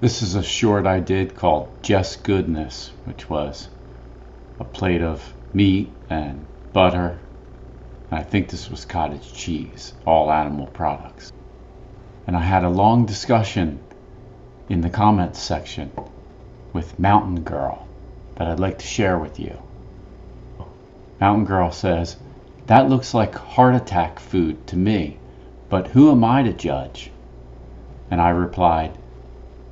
This is a short I did called Just Goodness, which was a plate of meat and butter. And I think this was cottage cheese, all animal products. And I had a long discussion in the comments section with Mountaingirl that I'd like to share with you. Mountaingirl says, "That looks like heart attack food to me, but who am I to judge?" And I replied,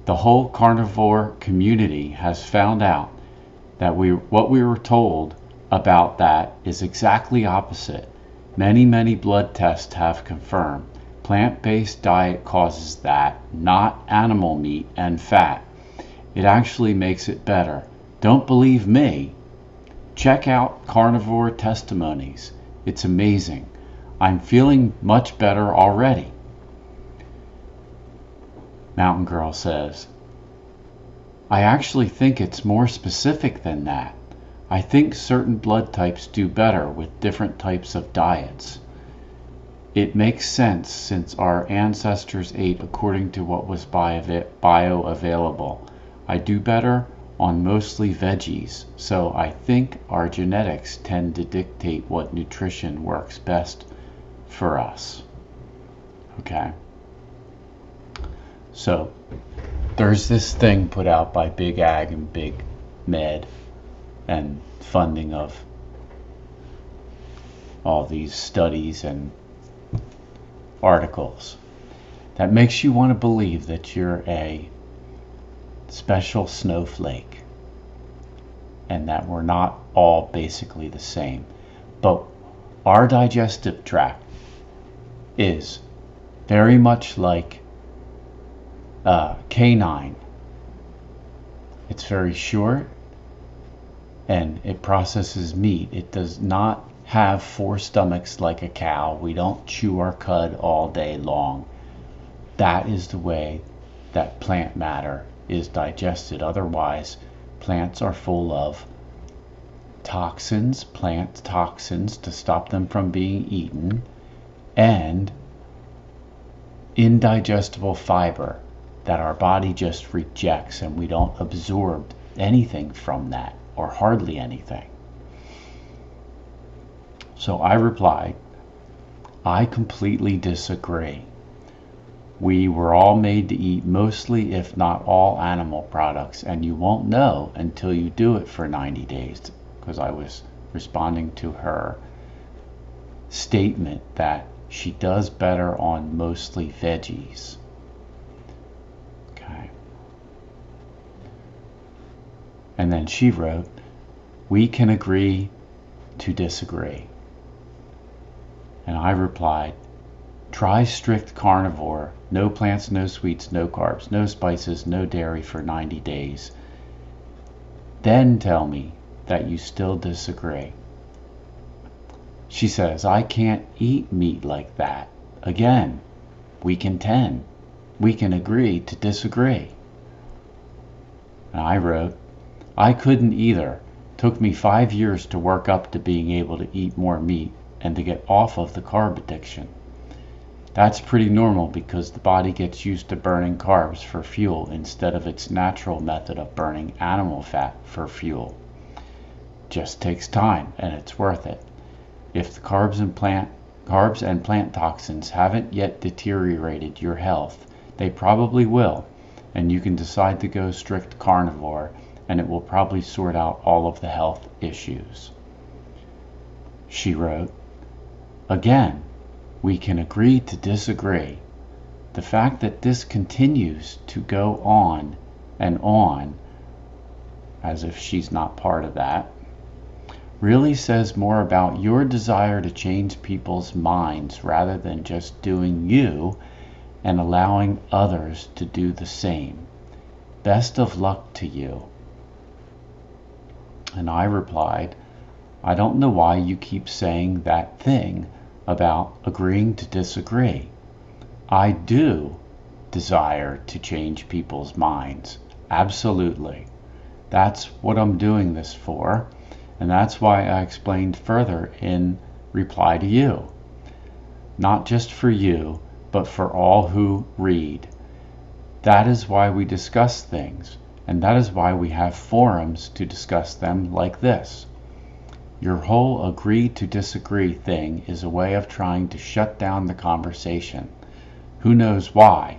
the whole carnivore community has found out that what we were told about that is exactly opposite. Many blood tests have confirmed plant-based diet causes that, not animal meat and fat. It actually makes it better. Don't believe me? Check out carnivore testimonies. It's amazing. I'm feeling much better already. Mountaingirl says, I actually think it's more specific than that. I think certain blood types do better with different types of diets. It makes sense since our ancestors ate according to what was bioavailable. I do better on mostly veggies, so I think our genetics tend to dictate what nutrition works best for us. Okay. So there's this thing put out by Big Ag and Big Med and funding of all these studies and articles that makes you want to believe that you're a special snowflake and that we're not all basically the same. But our digestive tract is very much like canine. It's very short and it processes meat. It does not have 4 stomachs like a cow. We don't chew our cud all day long. That is the way that plant matter is digested. Otherwise, plants are full of toxins, plant toxins to stop them from being eaten, and indigestible fiber that our body just rejects, and we don't absorb anything from that, or hardly anything. So I replied, I completely disagree. We were all made to eat mostly, if not all, animal products, and you won't know until you do it for 90 days, because I was responding to her statement that she does better on mostly veggies. Okay. And then she wrote, we can agree to disagree. And I replied, try strict carnivore, no plants, no sweets, no carbs, no spices, no dairy for 90 days. Then tell me that you still disagree. She says, I can't eat meat like that. Again, we can agree to disagree. And I wrote, I couldn't either. Took me 5 years to work up to being able to eat more meat and to get off of the carb addiction. That's pretty normal because the body gets used to burning carbs for fuel instead of its natural method of burning animal fat for fuel. Just takes time and it's worth it. If the carbs and plant toxins haven't yet deteriorated your health, they probably will, and you can decide to go strict carnivore and it will probably sort out all of the health issues. She wrote, again, we can agree to disagree. The fact that this continues to go on and on, as if she's not part of that, really says more about your desire to change people's minds rather than just doing you and allowing others to do the same. Best of luck to you. And I replied, I don't know why you keep saying that thing about agreeing to disagree. I do desire to change people's minds. Absolutely. That's what I'm doing this for, and that's why I explained further in reply to you. Not just for you, but for all who read. That is why we discuss things, and that is why we have forums to discuss them like this. Your whole agree to disagree thing is a way of trying to shut down the conversation. Who knows why?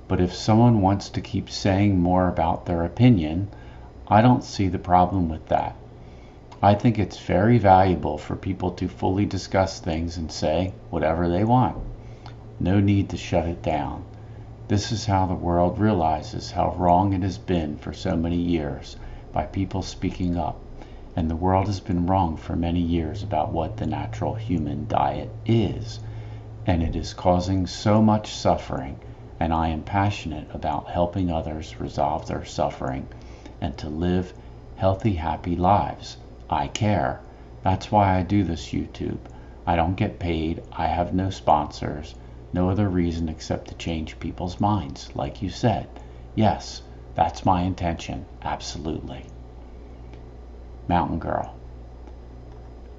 But if someone wants to keep saying more about their opinion, I don't see the problem with that. I think it's very valuable for people to fully discuss things and say whatever they want. No need to shut it down. This is how the world realizes how wrong it has been for so many years by people speaking up. And the world has been wrong for many years about what the natural human diet is. And it is causing so much suffering, and I am passionate about helping others resolve their suffering and to live healthy, happy lives. I care. That's why I do this YouTube. I don't get paid. I have no sponsors. No other reason except to change people's minds, like you said. Yes, that's my intention. Absolutely. Mountain Girl.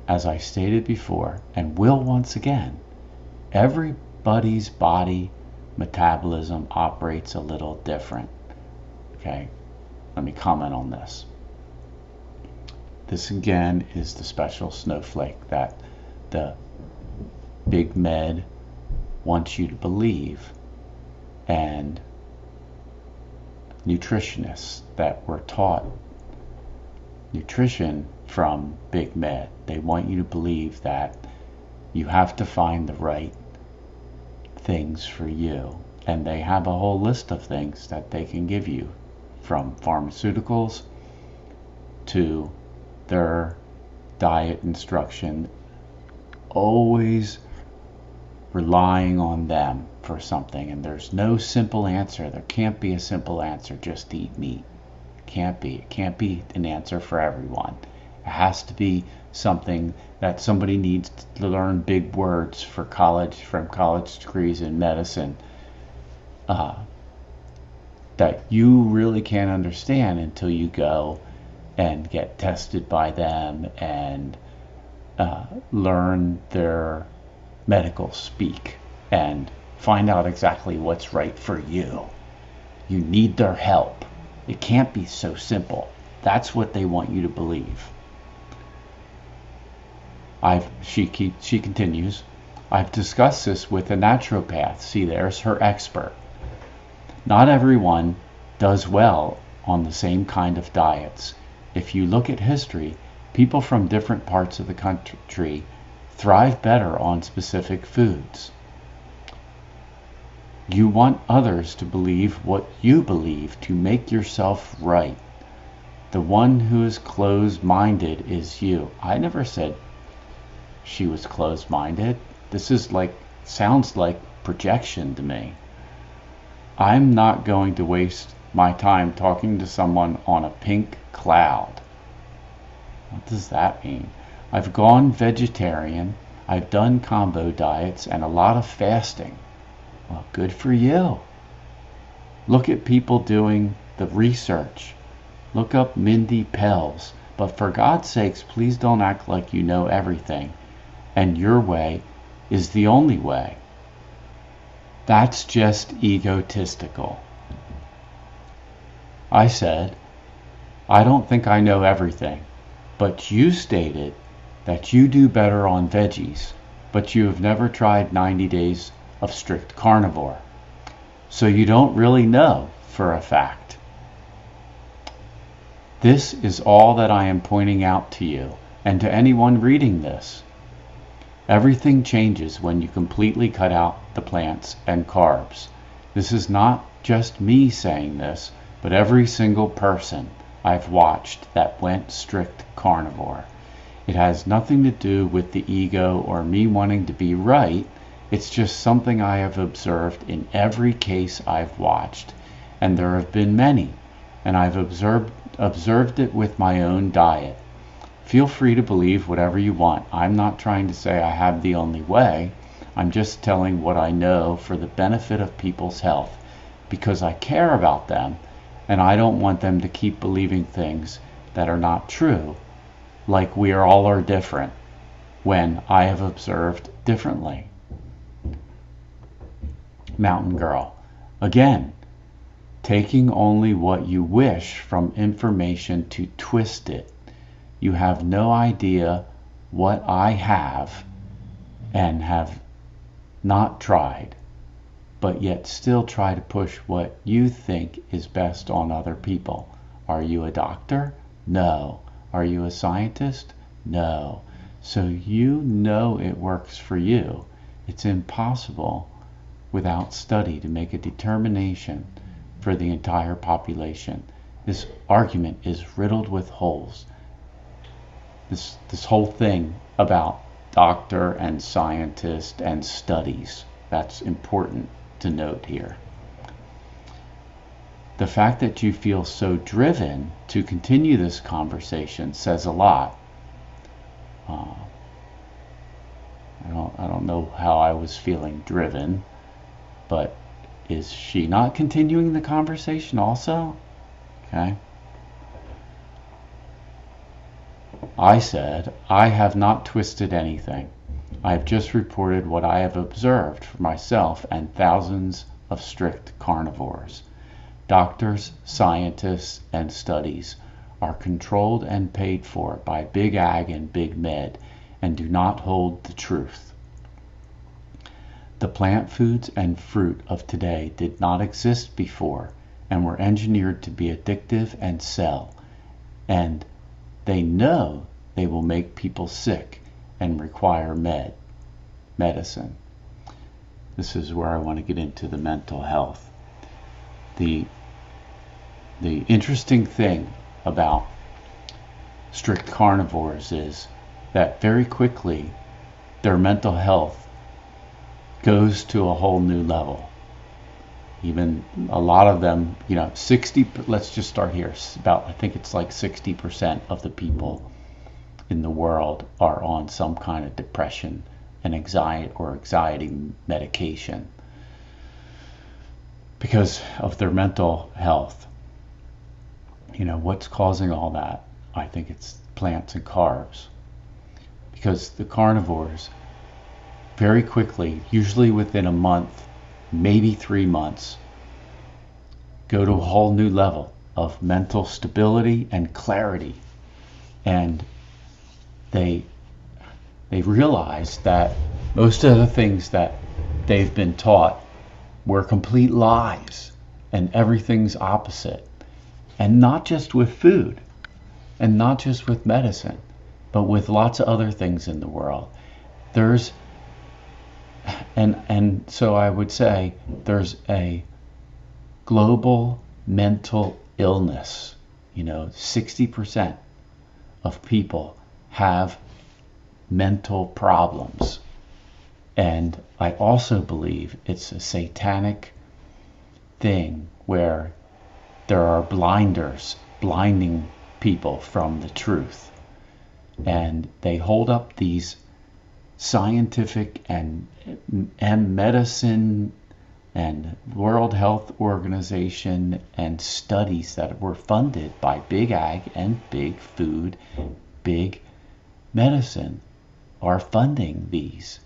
As I stated before, and will once again, everybody's body metabolism operates a little different. Okay, let me comment on this. This again is the special snowflake that the big med wants you to believe, and nutritionists that were taught nutrition from big med, they want you to believe that you have to find the right things for you, and they have a whole list of things that they can give you, from pharmaceuticals to their diet instruction, always relying on them for something. And there's no simple answer. There can't be a simple answer, just eat meat. It can't be an answer for everyone. It has to be something that somebody needs to learn big words for college, from college degrees in medicine, that you really can't understand until you go and get tested by them and learn their medical speak and find out exactly what's right for you. You need their help. It can't be so simple. That's what they want you to believe. She continues, I've discussed this with a naturopath. See, there's her expert. Not everyone does well on the same kind of diets. If you look at history, people from different parts of the country thrive better on specific foods. You want others to believe what you believe to make yourself right. The one who is closed-minded is you. I never said she was closed-minded. This is sounds like projection to me. I'm not going to waste my time talking to someone on a pink cloud. What does that mean? I've gone vegetarian, I've done combo diets, and a lot of fasting. Well, good for you. Look at people doing the research. Look up Mindy Pelz. But for God's sakes, please don't act like you know everything, and your way is the only way. That's just egotistical. I said, I don't think I know everything, but you stated that you do better on veggies, but you have never tried 90 days of strict carnivore. So you don't really know for a fact. This is all that I am pointing out to you and to anyone reading this. Everything changes when you completely cut out the plants and carbs. This is not just me saying this, but every single person I've watched that went strict carnivore. It has nothing to do with the ego or me wanting to be right. It's just something I have observed in every case I've watched, and there have been many, and I've observed it with my own diet. Feel free to believe whatever you want. I'm not trying to say I have the only way. I'm just telling what I know for the benefit of people's health, because I care about them, and I don't want them to keep believing things that are not true, like we all are different, when I have observed differently. Mountain Girl. Again, taking only what you wish from information to twist it. You have no idea what I have and have not tried, but yet still try to push what you think is best on other people. Are you a doctor? No. Are you a scientist? No. So you know it works for you. It's impossible without study to make a determination for the entire population. This argument is riddled with holes. This whole thing about doctor and scientist and studies, that's important to note here. The fact that you feel so driven to continue this conversation says a lot. I don't know how I was feeling driven, but is she not continuing the conversation also? Okay. I said, I have not twisted anything. I have just reported what I have observed for myself and thousands of strict carnivores. Doctors, scientists, and studies are controlled and paid for by Big Ag and Big Med and do not hold the truth. The plant foods and fruit of today did not exist before and were engineered to be addictive and sell, and they know they will make people sick and require medicine. This is where I want to get into the mental health. The interesting thing about strict carnivores is that very quickly their mental health goes to a whole new level. Even a lot of them, 60, let's just start here, I think it's like 60% of the people in the world are on some kind of depression and anxiety medication because of their mental health. What's causing all that? I think it's plants and carbs. Because the carnivores very quickly, usually within a month, maybe 3 months, go to a whole new level of mental stability and clarity. And they realize that most of the things that they've been taught were complete lies and everything's opposite. And not just with food and not just with medicine, but with lots of other things in the world. And so I would say there's a global mental illness. 60% of people have mental problems. And I also believe it's a satanic thing where there are blinders blinding people from the truth. And they hold up these scientific and medicine and World Health Organization and studies that were funded by Big Ag and Big Food, Big Medicine are funding these.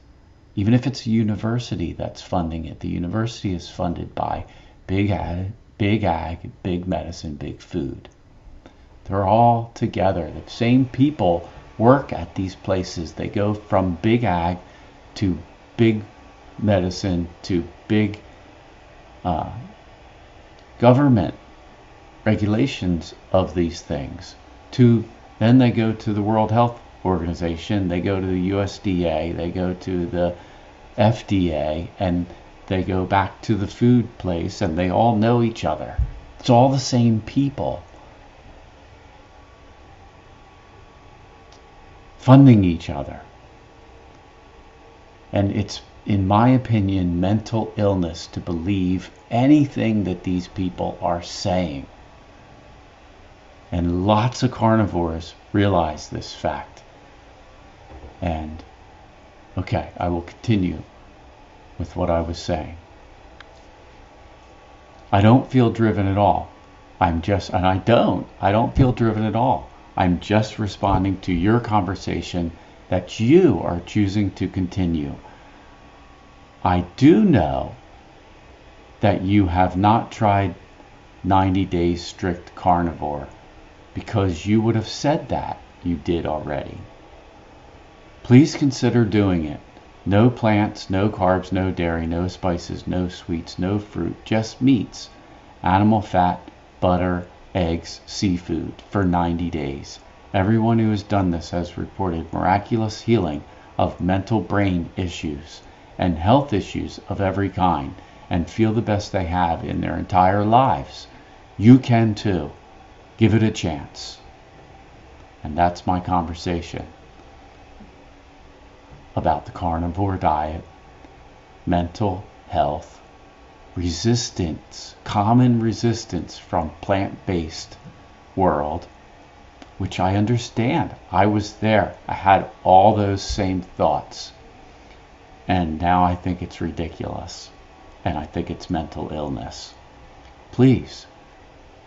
Even if it's a university that's funding it, the university is funded by Big Ag, Big Medicine, Big Food. They're all together. The same people work at these places. They go from Big Ag to Big Medicine to big government regulations of these things. Then they go to the World Health Organization, they go to the USDA, they go to the FDA, and they go back to the food place, and they all know each other. It's all the same people funding each other. And it's, in my opinion, mental illness to believe anything that these people are saying. And lots of carnivores realize this fact. And, okay, I will continue with what I was saying. I don't feel driven at all. I don't feel driven at all. I'm just responding to your conversation that you are choosing to continue. I do know that you have not tried 90 days strict carnivore, because you would have said that you did already. Please consider doing it. No plants, no carbs, no dairy, no spices, no sweets, no fruit, just meats, animal fat, butter, eggs, seafood for 90 days. Everyone who has done this has reported miraculous healing of mental brain issues and health issues of every kind, and feel the best they have in their entire lives. You can too. Give it a chance. And that's my conversation about the carnivore diet, mental health, resistance, common resistance from plant-based world, which I understand. I was there. I had all those same thoughts. And now I think it's ridiculous. And I think it's mental illness. Please,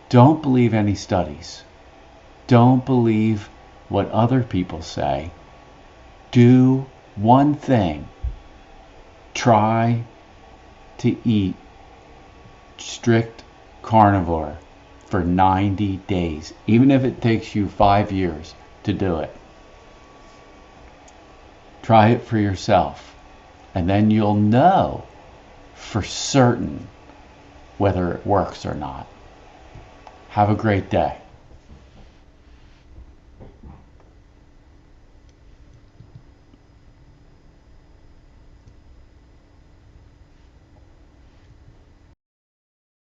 don't believe any studies. Don't believe what other people say. Do one thing. Try to eat strict carnivore for 90 days, even if it takes you 5 years to do it. Try it for yourself, and then you'll know for certain whether it works or not. Have a great day.